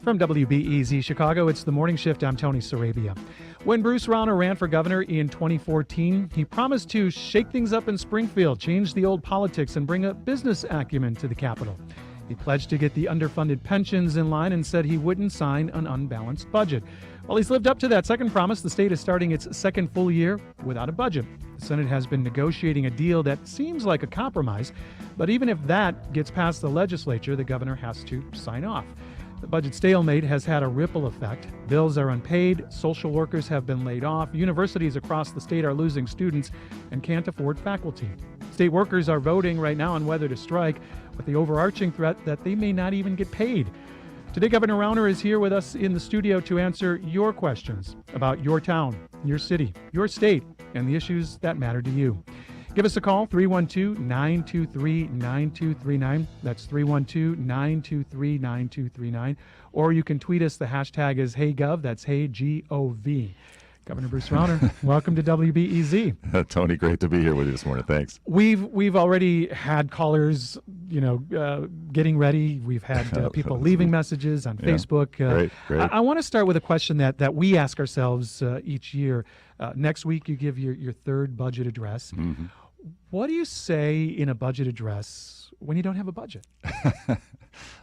From WBEZ Chicago, it's the Morning Shift. I'm Tony Sarabia. When Bruce Rauner ran for governor in 2014, he promised to shake things up in Springfield, change the old politics, and bring a business acumen to the Capitol. He pledged to get the underfunded pensions in line and said he wouldn't sign an unbalanced budget. Well, he's lived up to that second promise. The state is starting its second full year without a budget. The Senate has been negotiating a deal that seems like a compromise, but even if that gets past the legislature, the governor has to sign off. The budget stalemate has had a ripple effect. Bills are unpaid, social workers have been laid off, universities across the state are losing students and can't afford faculty. State workers are voting right now on whether to strike, with the overarching threat that they may not even get paid. Today, Governor Rauner is here with us in the studio to answer your questions about your town, your city, your state, and the issues that matter to you. Give us a call, 312-923-9239. That's 312-923-9239. Or you can tweet us. The hashtag is HeyGov. That's HeyGov. Governor Bruce Rauner, welcome to WBEZ. Tony, great to be here with you this morning. Thanks. We've already had callers, getting ready. We've had people leaving messages on Facebook. Great. I want to start with a question that we ask ourselves each year. Next week, you give your third budget address. Mm-hmm. What do you say in a budget address when you don't have a budget?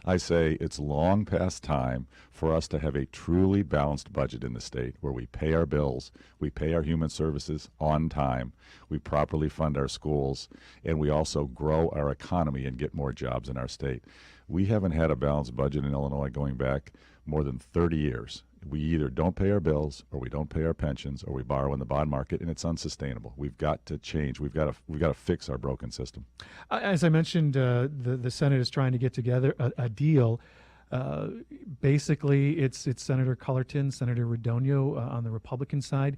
I say it's long past time for us to have a truly balanced budget in the state where we pay our bills, we pay our human services on time, we properly fund our schools, and we also grow our economy and get more jobs in our state. We haven't had a balanced budget in Illinois going back more than 30 years. We either don't pay our bills, or we don't pay our pensions, or we borrow in the bond market, and it's unsustainable. We've got to change. We've got to fix our broken system. As I mentioned, the Senate is trying to get together a deal. Basically, it's Senator Cullerton, Senator Radonio on the Republican side.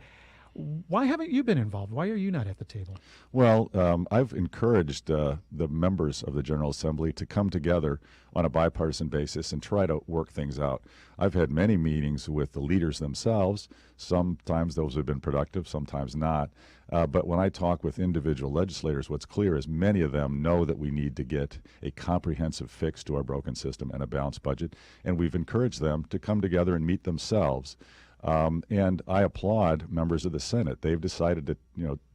Why haven't you been involved? Why are you not at the table? Well, I've encouraged the members of the General Assembly to come together on a bipartisan basis and try to work things out. I've had many meetings with the leaders themselves. Sometimes those have been productive, sometimes not. But when I talk with individual legislators, what's clear is many of them know that we need to get a comprehensive fix to our broken system and a balanced budget. And we've encouraged them to come together and meet themselves. And I applaud members of the Senate. They've decided to,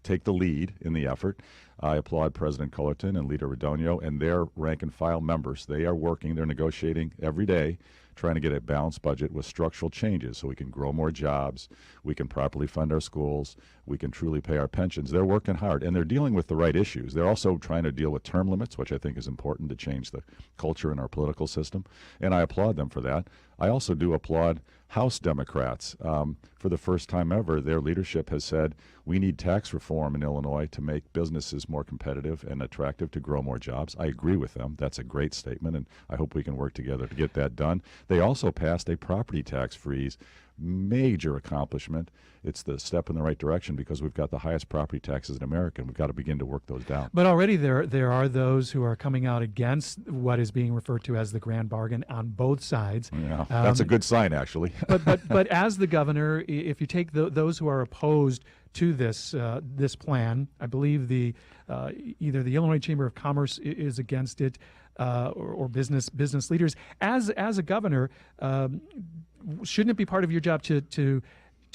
take the lead in the effort. I applaud President Cullerton and Leader Radonio and their rank and file members. They are working, they're negotiating every day, trying to get a balanced budget with structural changes so we can grow more jobs, we can properly fund our schools, we can truly pay our pensions. They're working hard, and they're dealing with the right issues. They're also trying to deal with term limits, which I think is important to change the culture in our political system, and I applaud them for that. I also do applaud House Democrats. For the first time ever, their leadership has said we need tax reform in Illinois to make businesses more competitive and attractive to grow more jobs. I agree with them. That's a great statement, and I hope we can work together to get that done. They also passed a property tax freeze. Major accomplishment. It's the step in the right direction because we've got the highest property taxes in America, and we've got to begin to work those down. But already there are those who are coming out against what is being referred to as the grand bargain on both sides. Yeah, that's a good sign, actually. but as the governor, if you take those who are opposed to this plan, I believe either the Illinois Chamber of Commerce is against it, or business leaders. As a governor, shouldn't it be part of your job to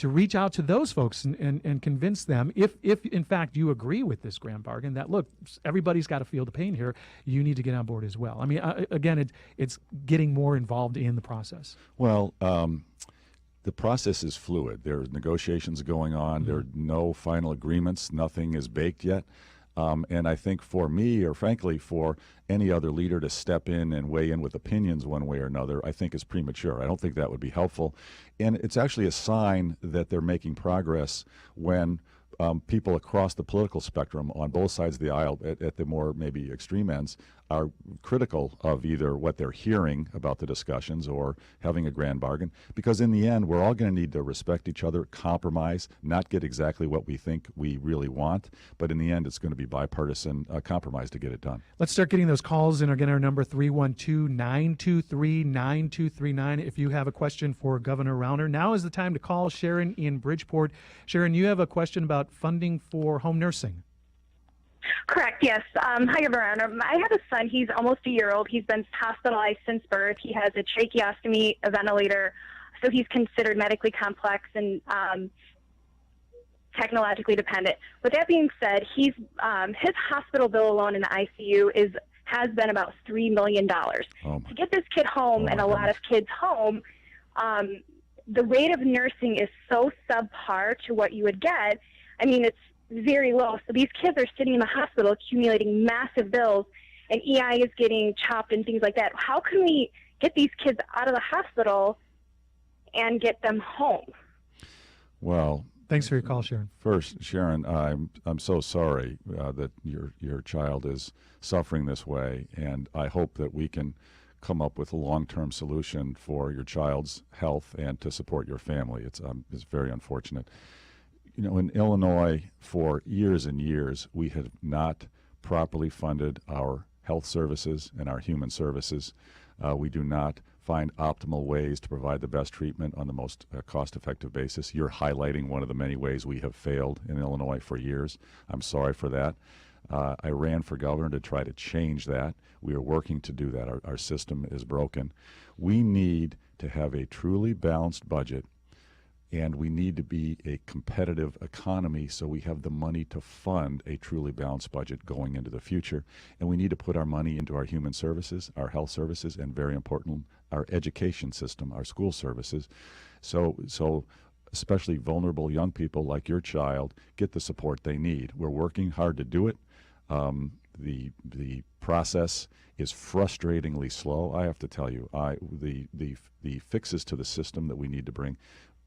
reach out to those folks and convince them, if in fact you agree with this grand bargain, that look, everybody's got to feel the pain here, you need to get on board as well? I mean, again, it's getting more involved in the process. Well, the process is fluid. There's negotiations going on. There are no final agreements. Nothing is baked yet. And I think for me, or frankly for any other leader to step in and weigh in with opinions one way or another, I think is premature. I don't think that would be helpful. And it's actually a sign that they're making progress when people across the political spectrum on both sides of the aisle at the more maybe extreme ends are critical of either what they're hearing about the discussions or having a grand bargain, because in the end we're all going to need to respect each other, compromise, not get exactly what we think we really want, but in the end it's going to be bipartisan compromise to get it done. Let's start getting those calls in. Again, our number 312-923-9239. If you have a question for Governor Rauner, now is the time to call. Sharon in Bridgeport. Sharon, you have a question about funding for home nursing. Correct, yes. Hi, Gov Rauner. I have a son. He's almost a year old. He's been hospitalized since birth. He has a tracheostomy, a ventilator, so he's considered medically complex and technologically dependent. With that being said, his hospital bill alone in the ICU has been about $3 million. To get this kid home, and a lot of kids home, the rate of nursing is so subpar to what you would get. I mean, it's very low. So these kids are sitting in the hospital accumulating massive bills, and EI is getting chopped and things like that. How can we get these kids out of the hospital and get them home? Well, thanks for your call, Sharon. First, Sharon, I'm so sorry that your child is suffering this way, and I hope that we can come up with a long-term solution for your child's health and to support your family. It's very unfortunate. You know, in Illinois, for years and years, we have not properly funded our health services and our human services. We do not find optimal ways to provide the best treatment on the most cost-effective basis. You're highlighting one of the many ways we have failed in Illinois for years. I'm sorry for that. I ran for governor to try to change that. We are working to do that. Our system is broken. We need to have a truly balanced budget, and we need to be a competitive economy so we have the money to fund a truly balanced budget going into the future. And we need to put our money into our human services, our health services, and very important, our education system, our school services. So especially vulnerable young people like your child get the support they need. We're working hard to do it. The process is frustratingly slow. I have to tell you, the fixes to the system that we need to bring,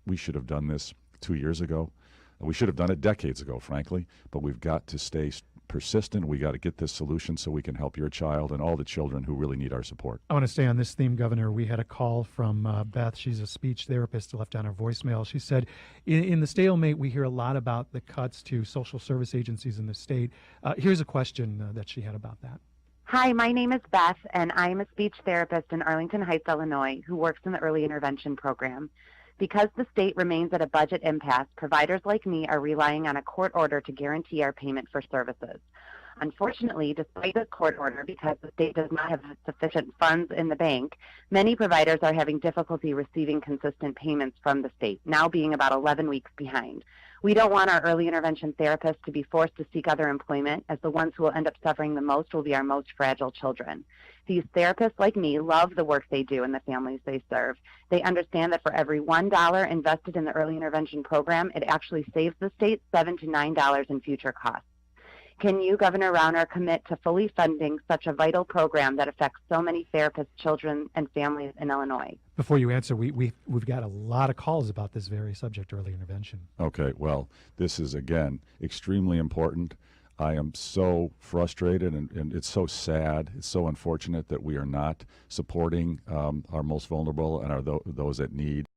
we should have done this 2 years ago. We should have done it decades ago, frankly, but we've got to stay persistent. We got to get this solution so we can help your child and all the children who really need our support. I want to stay on this theme, Governor. We had a call from Beth. She's a speech therapist, left on her voicemail. She said, in the stalemate, we hear a lot about the cuts to social service agencies in the state. Here's a question that she had about that. Hi, my name is Beth, and I am a speech therapist in Arlington Heights, Illinois, who works in the early intervention program. Because the state remains at a budget impasse, providers like me are relying on a court order to guarantee our payment for services. Unfortunately, despite the court order, because the state does not have sufficient funds in the bank, many providers are having difficulty receiving consistent payments from the state, now being about 11 weeks behind. We don't want our early intervention therapists to be forced to seek other employment, as the ones who will end up suffering the most will be our most fragile children. These therapists like me love the work they do and the families they serve. They understand that for every $1 invested in the early intervention program, it actually saves the state $7 to $9 in future costs. Can you, Governor Rauner, commit to fully funding such a vital program that affects so many therapists, children, and families in Illinois? Before you answer, we've got a lot of calls about this very subject, early intervention. Okay, well, this is, again, extremely important. I am so frustrated, and it's so sad. It's so unfortunate that we are not supporting our most vulnerable and those that need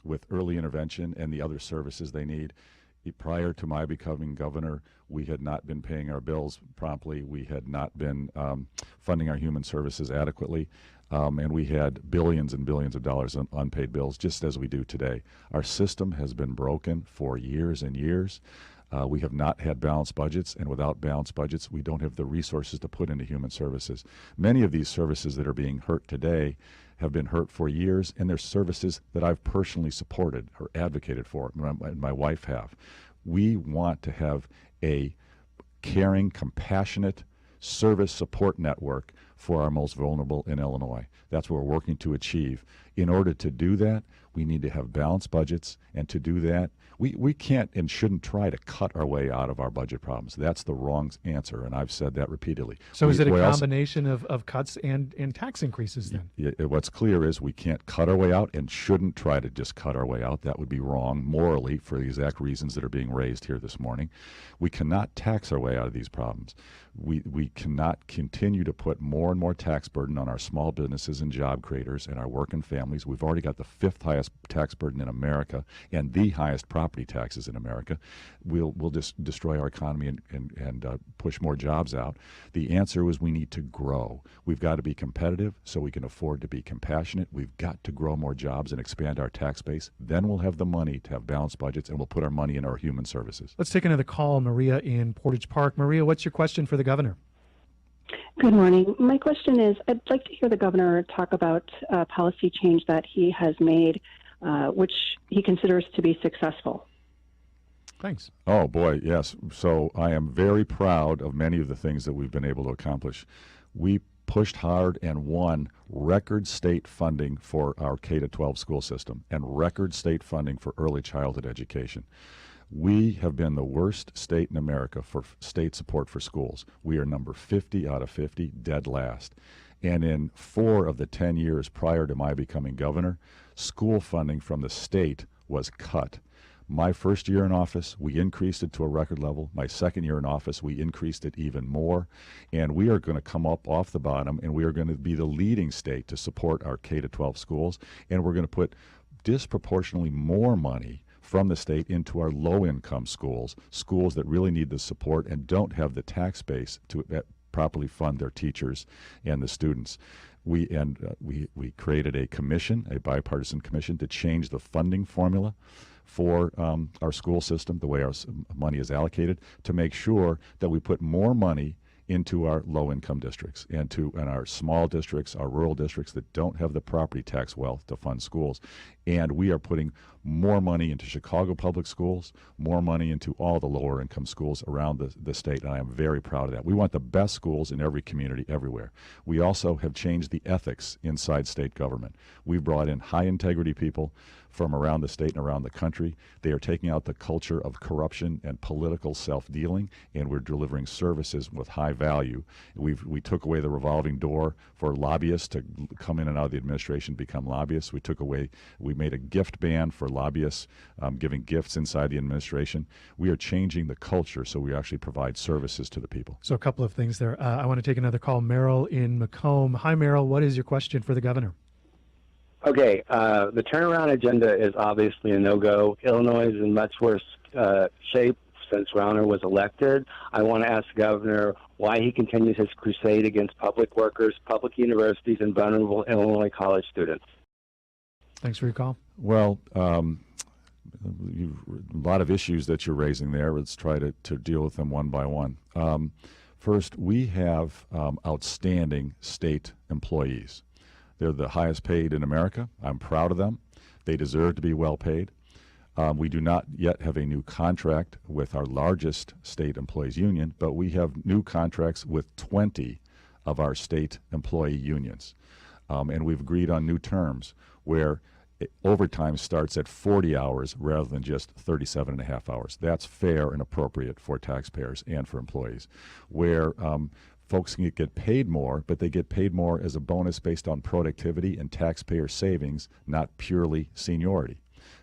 with early intervention and the other services they need. Prior to my becoming governor, we had not been paying our bills promptly. We had not been funding our human services adequately, and we had billions and billions of dollars in unpaid bills, just as we do today. Our system has been broken for years and years. We have not had balanced budgets, and without balanced budgets, we don't have the resources to put into human services. Many of these services that are being hurt today have been hurt for years, and they're services that I've personally supported or advocated for, and my wife have. We want to have a caring, compassionate service support network for our most vulnerable in Illinois. That's what we're working to achieve. In order to do that, we need to have balanced budgets, and to do that, we can't and shouldn't try to cut our way out of our budget problems. That's the wrong answer, and I've said that repeatedly. So is it a combination of cuts and tax increases then? What's clear is we can't cut our way out and shouldn't try to just cut our way out. That would be wrong morally for the exact reasons that are being raised here this morning. We cannot tax our way out of these problems. We cannot continue to put more and more tax burden on our small businesses and job creators and our working families. We've already got the 5th highest highest tax burden in America and the highest property taxes in America. We'll just destroy our economy and push more jobs out. The answer was we need to grow. We've got to be competitive so we can afford to be compassionate. We've got to grow more jobs and expand our tax base. Then we'll have the money to have balanced budgets, and we'll put our money in our human services. Let's take another call. Maria in Portage Park. Maria, what's your question for the governor? Good morning. My question is, I'd like to hear the governor talk about policy change that he has made, which he considers to be successful. Thanks. Oh, boy, yes. So I am very proud of many of the things that we've been able to accomplish. We pushed hard and won record state funding for our K-12 school system and record state funding for early childhood education. We have been the worst state in America for state support for schools. We are number 50 out of 50, dead last. And in 4 of the 10 years prior to my becoming governor, school funding from the state was cut. My first year in office, we increased it to a record level. My second year in office, we increased it even more. And we are going to come up off the bottom, and we are going to be the leading state to support our K-12 schools. And we're going to put disproportionately more money from the state into our low-income schools, schools that really need the support and don't have the tax base to properly fund their teachers and the students. We created a commission, a bipartisan commission, to change the funding formula for our school system, the way our money is allocated, to make sure that we put more money into our low-income districts and our small districts, our rural districts that don't have the property tax wealth to fund schools. And we are putting more money into Chicago public schools, more money into all the lower-income schools around the state, and I am very proud of that. We want the best schools in every community everywhere. We also have changed the ethics inside state government. We've brought in high-integrity people from around the state and around the country. They are taking out the culture of corruption and political self-dealing, and we're delivering services with high value. We took away the revolving door for lobbyists to come in and out of the administration, become lobbyists. We made a gift ban for lobbyists giving gifts inside the administration. We are changing the culture so we actually provide services to the people. So a couple of things there. I want to take another call. Merrill in Macomb. Hi, Merrill. What is your question for the governor? Okay, the turnaround agenda is obviously a no-go. Illinois is in much worse shape since Rauner was elected. I want to ask the governor why he continues his crusade against public workers, public universities, and vulnerable Illinois college students. Thanks for your call. Well, a lot of issues that you're raising there. Let's try to deal with them one by one. First, we have outstanding state employees. They're the highest paid in America. I'm proud of them. They deserve to be well paid. We do not yet have a new contract with our largest state employees union, but we have new contracts with 20 of our state employee unions. And we've agreed on new terms where overtime starts at 40 hours rather than just 37 and a half hours. That's fair and appropriate for taxpayers and for employees. Where folks can get paid more, but they get paid more as a bonus based on productivity and taxpayer savings, not purely seniority.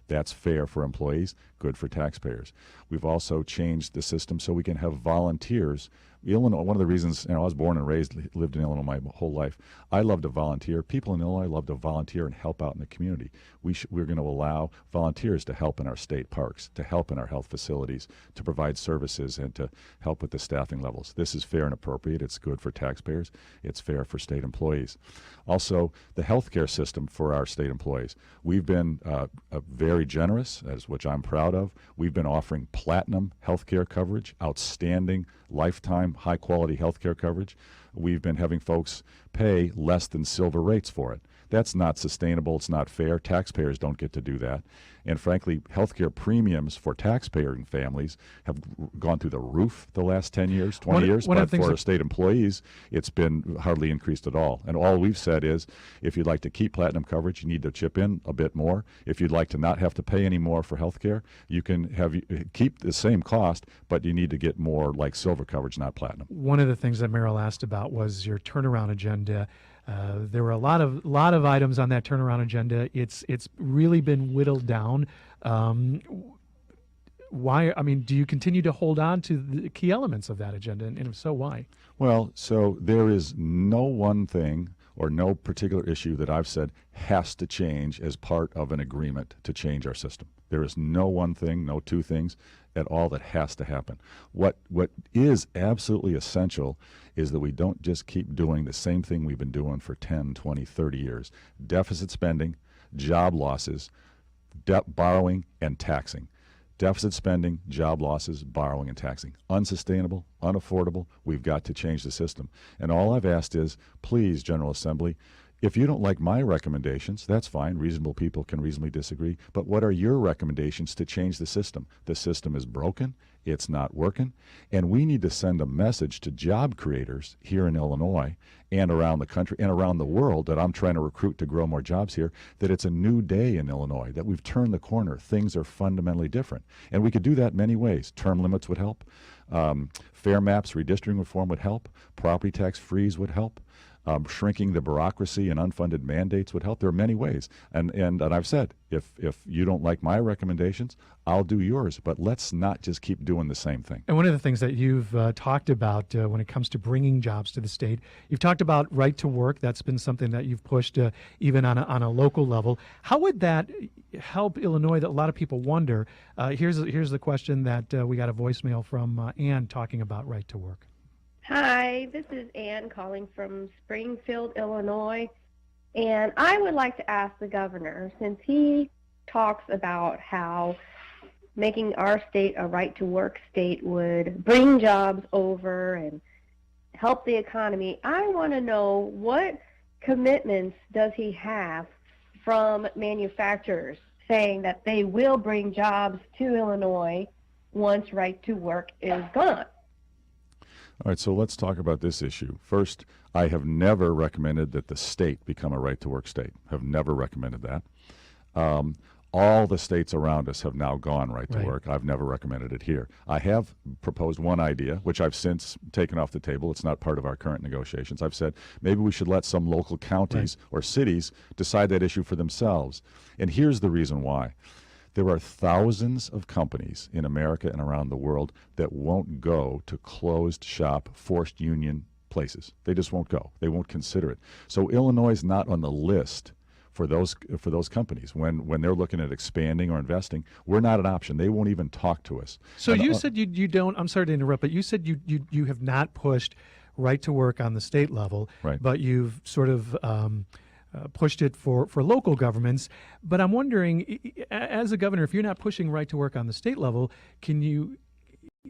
That's fair for employees, good for taxpayers. We've also changed the system so we can have volunteers. Illinois, one of the reasons, I was born and raised, lived in Illinois my whole life. I love to volunteer. People in Illinois love to volunteer and help out in the community. We're going to allow volunteers to help in our state parks, to help in our health facilities, to provide services, and to help with the staffing levels. This is fair and appropriate. It's good for taxpayers. It's fair for state employees. Also, the healthcare system for our state employees. We've been very generous, which I'm proud of. We've been offering platinum healthcare coverage, outstanding lifetime high-quality healthcare coverage. We've been having folks pay less than silver rates for it. That's not sustainable. It's not fair. Taxpayers don't get to do that. And frankly, healthcare premiums for taxpayer families have gone through the roof the last 10 years, 20 years, but for state employees, it's been hardly increased at all. And all we've said is, if you'd like to keep platinum coverage, you need to chip in a bit more. If you'd like to not have to pay any more for healthcare, you can keep the same cost, but you need to get more like silver coverage, not platinum. One of the things that Merrill asked about was your turnaround agenda. There were a lot of items on that turnaround agenda. It's really been whittled down. Why? I mean, do you continue to hold on to the key elements of that agenda, and if so, why? Well, so there is no one thing or no particular issue that I've said has to change as part of an agreement to change our system. There is no one thing, no two things at all that has to happen. What is absolutely essential is that we don't just keep doing the same thing we've been doing for 10, 20, 30 years. Deficit spending, job losses, debt borrowing, and taxing. Deficit spending, job losses, borrowing, and taxing. Unsustainable, unaffordable. We've got to change the system. And all I've asked is, please, General Assembly, if you don't like my recommendations, that's fine. Reasonable people can reasonably disagree. But what are your recommendations to change the system? The system is broken. It's not working. And we need to send a message to job creators here in Illinois and around the country and around the world that I'm trying to recruit to grow more jobs here, that it's a new day in Illinois, that we've turned the corner. Things are fundamentally different. And we could do that many ways. Term limits would help. Fair maps, redistricting reform would help. Property tax freeze would help. Shrinking the bureaucracy and unfunded mandates would help. There are many ways. And I've said, if you don't like my recommendations, I'll do yours. But let's not just keep doing the same thing. And one of the things that you've talked about when it comes to bringing jobs to the state, you've talked about right to work. That's been something that you've pushed even on a local level. How would that help Illinois? That a lot of people wonder. Here's the question that we got a voicemail from Ann talking about right to work. Hi, this is Ann calling from Springfield, Illinois, and I would like to ask the governor, since he talks about how making our state a right-to-work state would bring jobs over and help the economy, I want to know what commitments does he have from manufacturers saying that they will bring jobs to Illinois once right-to-work is gone. All right, so let's talk about this issue. First, I have never recommended that the state become a right-to-work state. Have never recommended that. All the states around us have now gone right-to-work. I've never recommended it here. I have proposed one idea, which I've since taken off the table. It's not part of our current negotiations. I've said maybe we should let some local counties or cities decide that issue for themselves. And here's the reason why. There are thousands of companies in America and around the world that won't go to closed shop, forced union places. They just won't go. They won't consider it. So Illinois is not on the list for those companies. When they're looking at expanding or investing, we're not an option. They won't even talk to us. So you said you don't, I'm sorry to interrupt, but you said you have not pushed right to work on the state level, but you've sort of pushed it for local governments. But I'm wondering, as a governor, if you're not pushing right to work on the state level,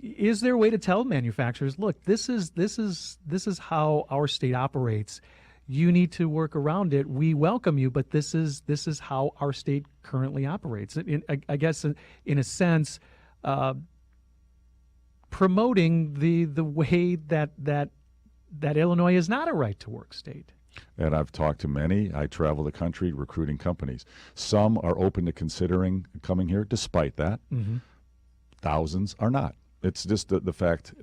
is there a way to tell manufacturers, look, this is how our state operates. You need to work around it. We welcome you, but this is how our state currently operates. I guess in a sense, promoting the way that Illinois is not a right to work state. And I've talked to many. I travel the country recruiting companies. Some are open to considering coming here despite that. Mm-hmm. Thousands are not. It's just the fact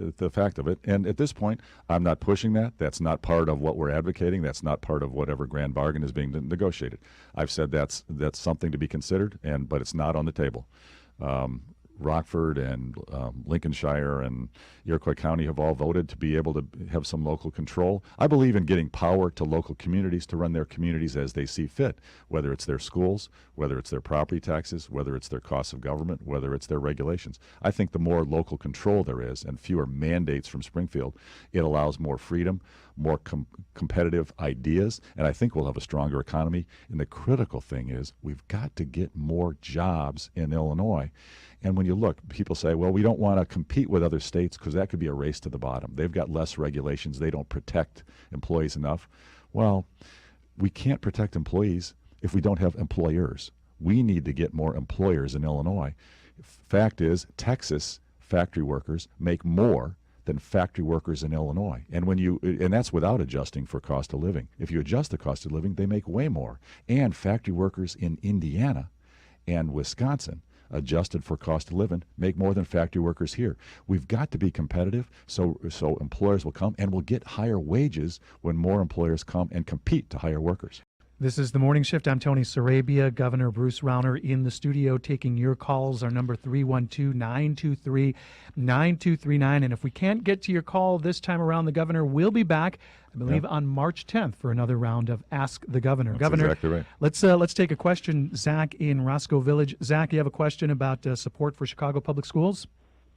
of it. And at this point, I'm not pushing that. That's not part of what we're advocating. That's not part of whatever grand bargain is being negotiated. I've said that's something to be considered, but it's not on the table. Rockford and Lincolnshire and Iroquois County have all voted to be able to have some local control. I believe in getting power to local communities to run their communities as they see fit, whether it's their schools, whether it's their property taxes, whether it's their costs of government, whether it's their regulations. I think the more local control there is and fewer mandates from Springfield, it allows more freedom, more competitive ideas, and I think we'll have a stronger economy. And the critical thing is we've got to get more jobs in Illinois. And when you look, people say, well, we don't want to compete with other states because that could be a race to the bottom. They've got less regulations. They don't protect employees enough. Well, we can't protect employees if we don't have employers. We need to get more employers in Illinois. Fact is, Texas factory workers make more than factory workers in Illinois. And that's without adjusting for cost of living. If you adjust the cost of living, they make way more. And factory workers in Indiana and Wisconsin, adjusted for cost of living, make more than factory workers here. We've got to be competitive so employers will come, and we'll get higher wages when more employers come and compete to hire workers. This is the Morning Shift. I'm Tony Sarabia. Governor Bruce Rauner in the studio taking your calls. Our number 312-923-9239. And if we can't get to your call this time around, the governor will be back, I believe, on March 10th for another round of Ask the Governor. That's Governor, exactly right. Let's take a question. Zach in Roscoe Village. Zach, you have a question about support for Chicago Public Schools?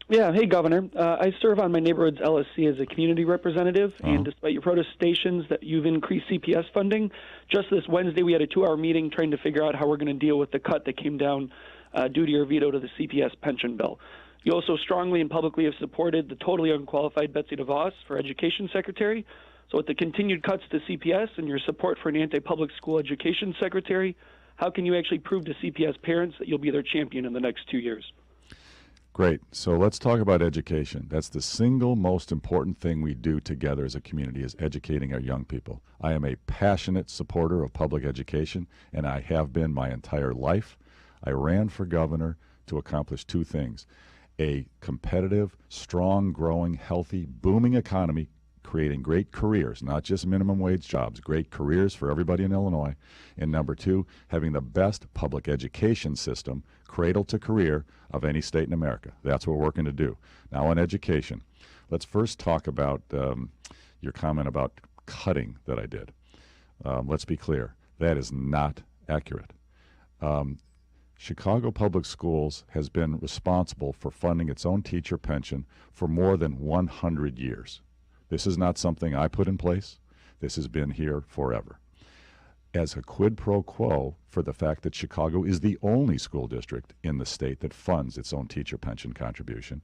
Yeah, hey, Governor. I serve on my neighborhood's LSC as a community representative, and despite your protestations that you've increased CPS funding, just this Wednesday we had a 2-hour meeting trying to figure out how we're going to deal with the cut that came down due to your veto to the CPS pension bill. You also strongly and publicly have supported the totally unqualified Betsy DeVos for Education Secretary. So with the continued cuts to CPS and your support for an anti-public school education secretary, how can you actually prove to CPS parents that you'll be their champion in the next 2 years? Great. So let's talk about education. That's the single most important thing we do together as a community, is educating our young people. I am a passionate supporter of public education, and I have been my entire life. I ran for governor to accomplish 2 things: a competitive, strong, growing, healthy, booming economy, creating great careers, not just minimum wage jobs, great careers for everybody in Illinois. And number 2, having the best public education system, cradle to career, of any state in America. That's what we're working to do. Now on education, let's first talk about your comment about cutting that I did. Let's be clear, that is not accurate. Chicago Public Schools has been responsible for funding its own teacher pension for more than 100 years. This is not something I put in place. This has been here forever. As a quid pro quo for the fact that Chicago is the only school district in the state that funds its own teacher pension contribution,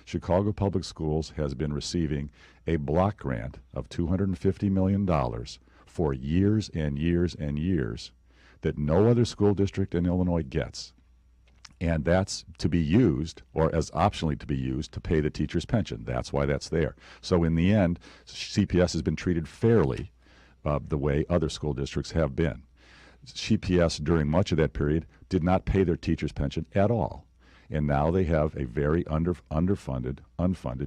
Chicago Public Schools has been receiving a block grant of $250 million for years and years and years that no other school district in Illinois gets. And that's to be used, or as optionally to be used, to pay the teacher's pension. That's why that's there. So in the end, CPS has been treated fairly the way other school districts have been. CPS, during much of that period, did not pay their teacher's pension at all. And now they have a very unfunded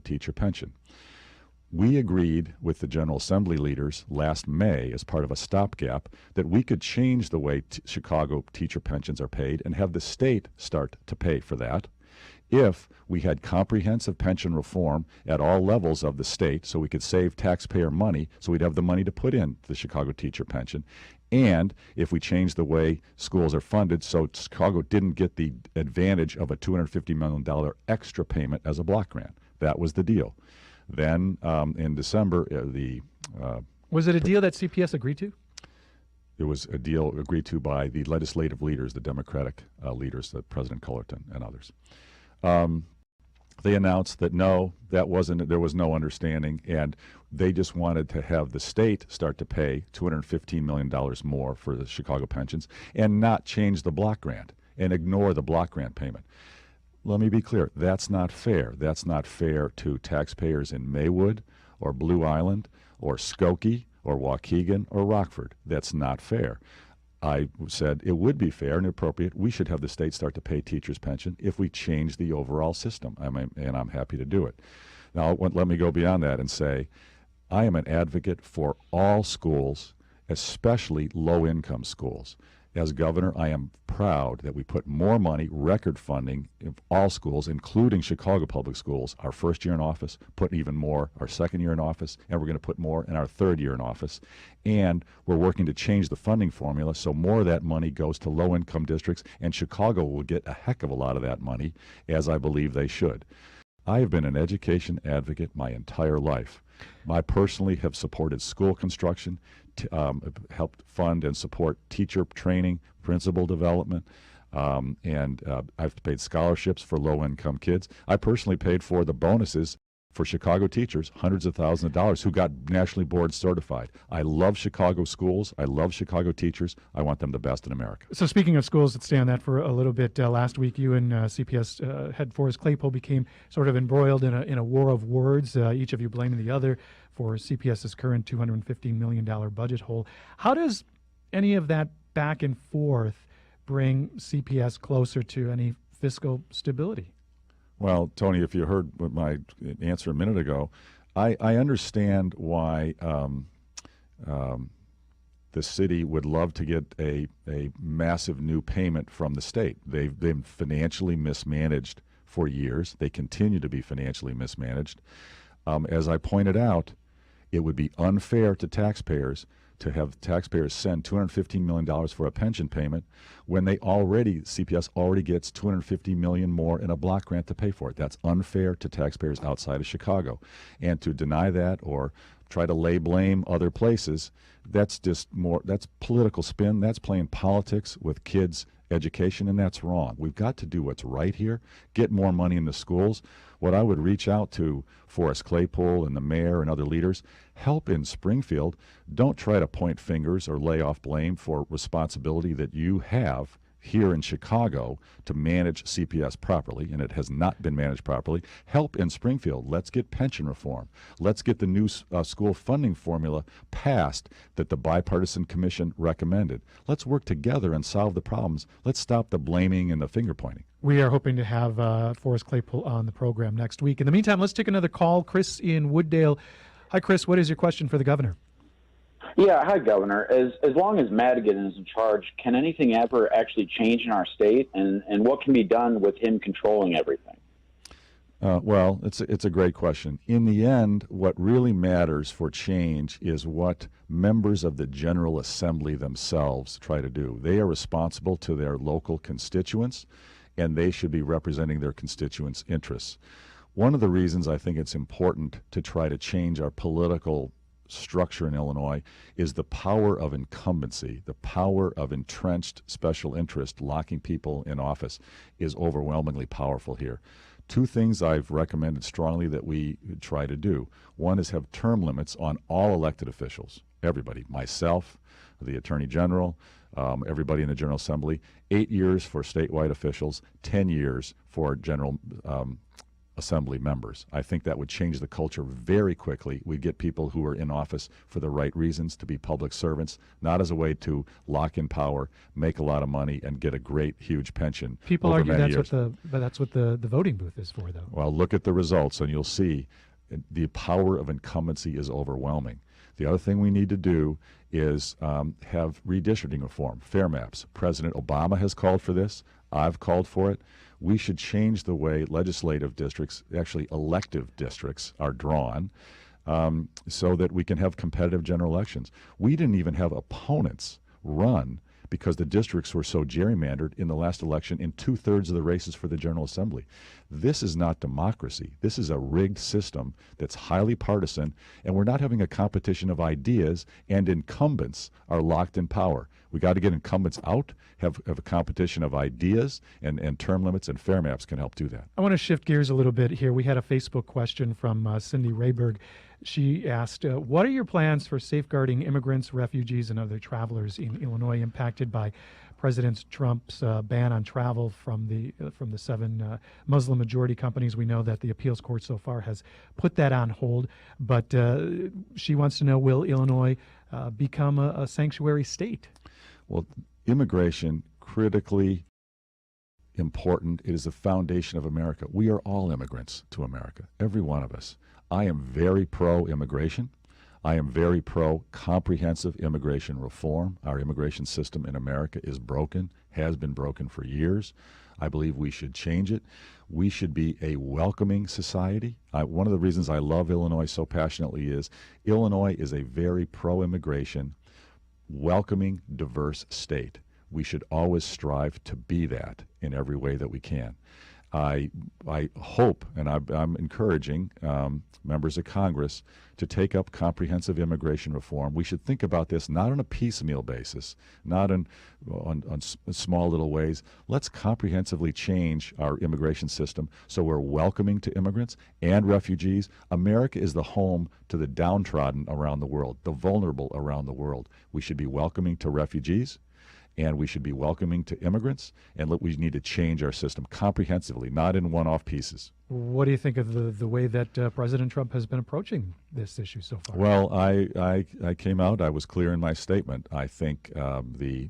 teacher pension. We agreed with the General Assembly leaders last May, as part of a stopgap, that we could change the way Chicago teacher pensions are paid and have the state start to pay for that if we had comprehensive pension reform at all levels of the state, so we could save taxpayer money, so we'd have the money to put in the Chicago teacher pension, and if we changed the way schools are funded so Chicago didn't get the advantage of a $250 million extra payment as a block grant. That was the deal. Then in December, was it a deal that CPS agreed to? It was a deal agreed to by the legislative leaders, the Democratic leaders, President Cullerton and others. They announced that no, there was no understanding, and they just wanted to have the state start to pay $215 million more for the Chicago pensions and not change the block grant and ignore the block grant payment. Let me be clear, that's not fair. That's not fair to taxpayers in Maywood or Blue Island or Skokie or Waukegan or Rockford. That's not fair. I said it would be fair and appropriate. We should have the state start to pay teachers' pension if we change the overall system, and I'm happy to do it. Now, let me go beyond that and say I am an advocate for all schools, especially low-income schools. As governor, I am proud that we put more money, record funding, in all schools, including Chicago Public Schools, our first year in office, put even more our second year in office, and we're going to put more in our third year in office. And we're working to change the funding formula so more of that money goes to low-income districts, and Chicago will get a heck of a lot of that money, as I believe they should. I have been an education advocate my entire life. I personally have supported school construction, helped fund and support teacher training, principal development, and I've paid scholarships for low-income kids. I personally paid for the bonuses for Chicago teachers, hundreds of thousands of dollars, who got nationally board certified. I love Chicago schools. I love Chicago teachers. I want them the best in America. So speaking of schools, let's stay on that for a little bit. Last week, you and CPS head Forrest Claypool became sort of embroiled in a war of words, each of you blaming the other for CPS's current $215 million budget hole. How does any of that back and forth bring CPS closer to any fiscal stability? Well, Tony, if you heard my answer a minute ago, I understand why the city would love to get a massive new payment from the state. They've been financially mismanaged for years. They continue to be financially mismanaged. As I pointed out, it would be unfair to taxpayers to have taxpayers send $215 million for a pension payment when CPS already gets $250 million more in a block grant to pay for it. That's unfair to taxpayers outside of Chicago. And to deny that or try to lay blame other places, that's political spin. That's playing politics with kids' education, and that's wrong. We've got to do what's right here, get more money in the schools. What I would reach out to Forrest Claypool and the mayor and other leaders, help in Springfield. Don't try to point fingers or lay off blame for responsibility that you have here in Chicago to manage CPS properly, and it has not been managed properly. Help in Springfield. Let's get pension reform. Let's get the new school funding formula passed that the bipartisan commission recommended. Let's work together and solve the problems. Let's stop the blaming and the finger pointing. We are hoping to have Forrest Claypool on the program next week. In the meantime, let's take another call. Chris in Wooddale. Hi, Chris. What is your question for the governor? Yeah, hi, Governor. As long as Madigan is in charge, can anything ever actually change in our state, and what can be done with him controlling everything? Well, it's a great question. In the end, what really matters for change is what members of the General Assembly themselves try to do. They are responsible to their local constituents, and they should be representing their constituents' interests. One of the reasons I think it's important to try to change our political structure in Illinois is the power of incumbency, the power of entrenched special interest locking people in office is overwhelmingly powerful here. Two things I've recommended strongly that we try to do. One is have term limits on all elected officials, everybody, myself, the Attorney General, everybody in the General Assembly, 8 years for statewide officials, 10 years for General Assembly members. I think that would change the culture very quickly. We'd get people who are in office for the right reasons, to be public servants, not as a way to lock in power, make a lot of money, and get a great, huge pension. People argue that's what the voting booth is for, though. Well, look at the results, and you'll see the power of incumbency is overwhelming. The other thing we need to do is have redistricting reform, fair maps. President Obama has called for this. I've called for it. We should change the way legislative districts, actually elective districts, are drawn so that we can have competitive general elections. We didn't even have opponents run because the districts were so gerrymandered in the last election in 2/3 of the races for the General Assembly. This is not democracy. This is a rigged system that's highly partisan, and we're not having a competition of ideas, and incumbents are locked in power. We got to get incumbents out, have a competition of ideas, and term limits and fair maps can help do that. I want to shift gears a little bit here. We had a Facebook question from Cindy Rayberg. She asked, what are your plans for safeguarding immigrants, refugees, and other travelers in Illinois impacted by President Trump's ban on travel from the 7 Muslim majority companies? We know that the appeals court so far has put that on hold, but she wants to know, will Illinois become a sanctuary state? Well, immigration, critically important. It is the foundation of America. We are all immigrants to America, every one of us. I am very pro-immigration. I am very pro-comprehensive immigration reform. Our immigration system in America is broken, has been broken for years. I believe we should change it. We should be a welcoming society. One of the reasons I love Illinois so passionately is Illinois is a very pro-immigration, welcoming, diverse state. We should always strive to be that in every way that we can. I hope, and I'm encouraging members of Congress to take up comprehensive immigration reform. We should think about this not on a piecemeal basis, not on small little ways. Let's comprehensively change our immigration system so we're welcoming to immigrants and refugees. America is the home to the downtrodden around the world, the vulnerable around the world. We should be welcoming to refugees, and we should be welcoming to immigrants, and we need to change our system comprehensively, not in one-off pieces. What do you think of the way that President Trump has been approaching this issue so far? Well, I came out, I was clear in my statement. I think the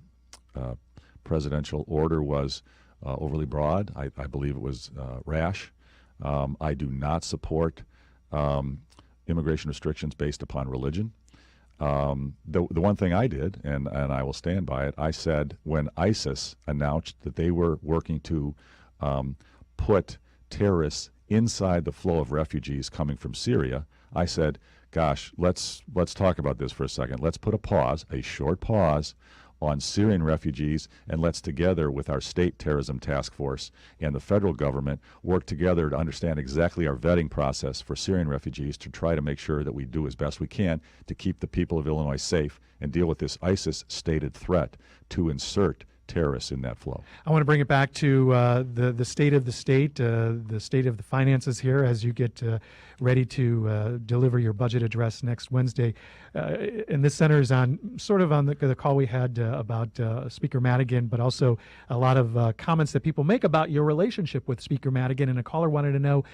presidential order was overly broad. I believe it was rash. I do not support immigration restrictions based upon religion. The one thing I did, and I will stand by it, I said when ISIS announced that they were working to put terrorists inside the flow of refugees coming from Syria, I said, gosh, let's talk about this for a second. Let's put a short pause on Syrian refugees, and let's together with our state terrorism task force and the federal government work together to understand exactly our vetting process for Syrian refugees to try to make sure that we do as best we can to keep the people of Illinois safe and deal with this ISIS stated threat to insert terrorists in that flow. I want to bring it back to the state of the state, the state of the finances here as you get ready to deliver your budget address next Wednesday. And this centers on sort of on the call we had about Speaker Madigan, but also a lot of comments that people make about your relationship with Speaker Madigan. And a caller wanted to know,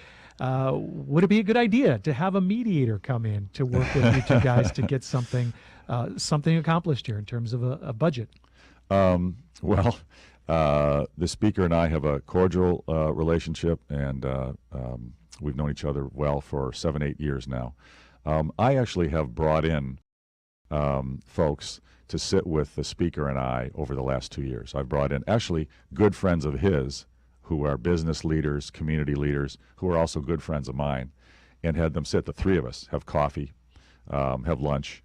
would it be a good idea to have a mediator come in to work with you two guys to get something accomplished here in terms of a budget? Well, the Speaker and I have a cordial relationship, and we've known each other well for 7-8 years now. I actually have brought in folks to sit with the Speaker and I over the last 2 years. I've brought in actually good friends of his who are business leaders, community leaders, who are also good friends of mine, and had them sit, the three of us, have coffee, have lunch,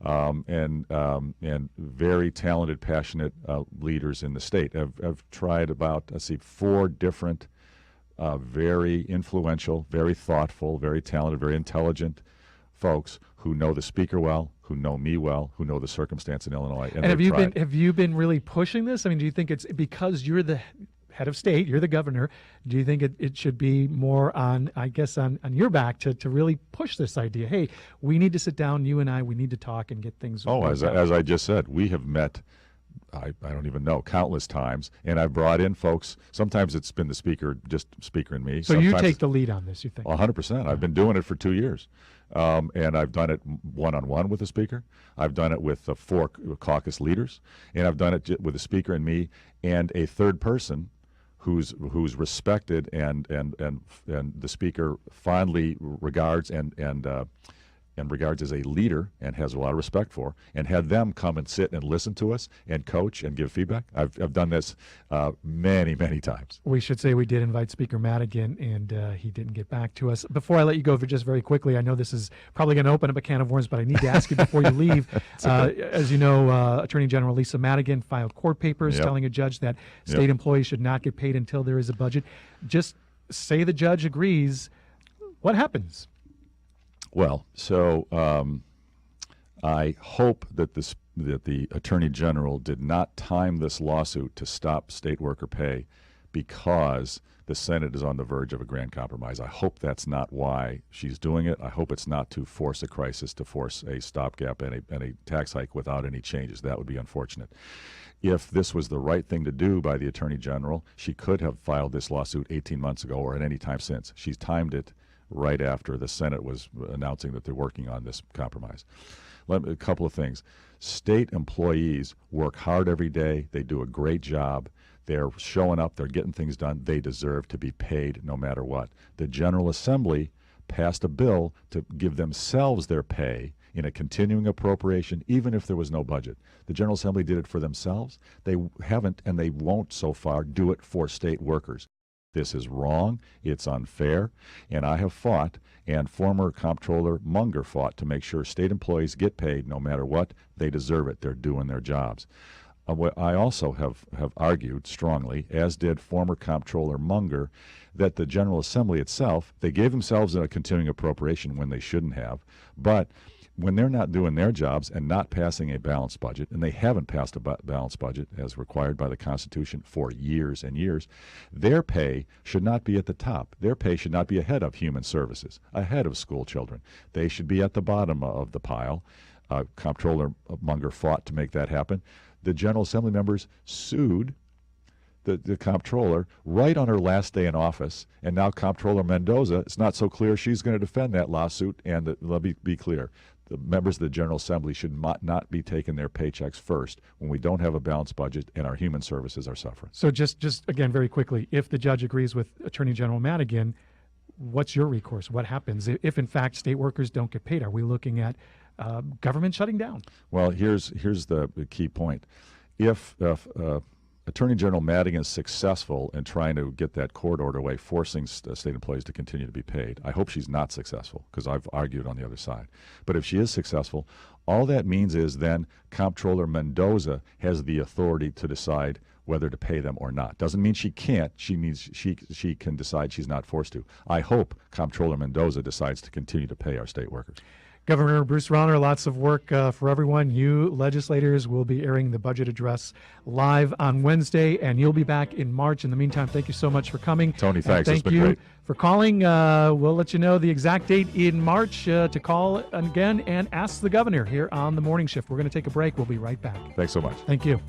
and very talented, passionate leaders in the state. I've tried about, 4 different, very influential, very thoughtful, very talented, very intelligent folks who know the Speaker well, who know me well, who know the circumstance in Illinois. And have you been really pushing this? I mean, do you think it's because you're the head of state, you're the governor, do you think it should be more on your back to really push this idea? Hey, we need to sit down, you and I, we need to talk and get things. As I just said, we have met, I don't even know, countless times, and I've brought in folks. Sometimes it's been the Speaker, just Speaker and me. So sometimes you take the lead on this, you think? 100%. I've been doing it for 2 years. And I've done it one-on-one with the Speaker. I've done it with the 4 caucus leaders, and I've done it with the Speaker and me and a third person who's respected and the Speaker fondly regards and regards as a leader and has a lot of respect for, and had them come and sit and listen to us and coach and give feedback. I've done this many times. We should say we did invite Speaker Madigan, and he didn't get back to us. Before I let you go, just very quickly, I know this is probably going to open up a can of worms, but I need to ask you before you leave. As you know, Attorney General Lisa Madigan filed court papers telling a judge that state employees should not get paid until there is a budget. Just say the judge agrees. What happens? Well, so I hope that the Attorney General did not time this lawsuit to stop state worker pay because the Senate is on the verge of a grand compromise. I hope that's not why she's doing it. I hope it's not to force a crisis, to force a stopgap and a tax hike without any changes. That would be unfortunate. If this was the right thing to do by the Attorney General, she could have filed this lawsuit 18 months ago or at any time since. She's timed it right after the Senate was announcing that they're working on this compromise. A couple of things. State employees work hard every day. They do a great job. They're showing up. They're getting things done. They deserve to be paid no matter what. The General Assembly passed a bill to give themselves their pay in a continuing appropriation, even if there was no budget. The General Assembly did it for themselves. They haven't, and they won't so far, do it for state workers. This is wrong, it's unfair, and I have fought, and former Comptroller Munger fought to make sure state employees get paid no matter what. They deserve it. They're doing their jobs. I also have argued strongly, as did former Comptroller Munger, that the General Assembly itself, they gave themselves a continuing appropriation when they shouldn't have, but when they're not doing their jobs and not passing a balanced budget, and they haven't passed a balanced budget as required by the Constitution for years and years, their pay should not be at the top. Their pay should not be ahead of human services, ahead of school children. They should be at the bottom of the pile. Comptroller Munger fought to make that happen. The General Assembly members sued the comptroller right on her last day in office, and now Comptroller Mendoza, it's not so clear she's going to defend that lawsuit. And let me be clear, the members of the General Assembly should not be taking their paychecks first when we don't have a balanced budget and our human services are suffering. So just again, very quickly, if the judge agrees with Attorney General Madigan, what's your recourse? What happens if in fact state workers don't get paid? Are we looking at government shutting down. Well, here's the key point. If Attorney General Madigan is successful in trying to get that court order away, forcing state employees to continue to be paid, I hope she's not successful, because I've argued on the other side. But if she is successful, all that means is then Comptroller Mendoza has the authority to decide whether to pay them or not. Doesn't mean she can't. She means she can decide she's not forced to. I hope Comptroller Mendoza decides to continue to pay our state workers. Governor Bruce Rauner, lots of work for everyone. You legislators will be airing the budget address live on Wednesday, and you'll be back in March. In the meantime, thank you so much for coming. Tony, thanks. Thank It's been you great. for calling. We'll let you know the exact date in March to call again and ask the governor here on the morning shift. We're going to take a break. We'll be right back. Thanks so much. Thank you.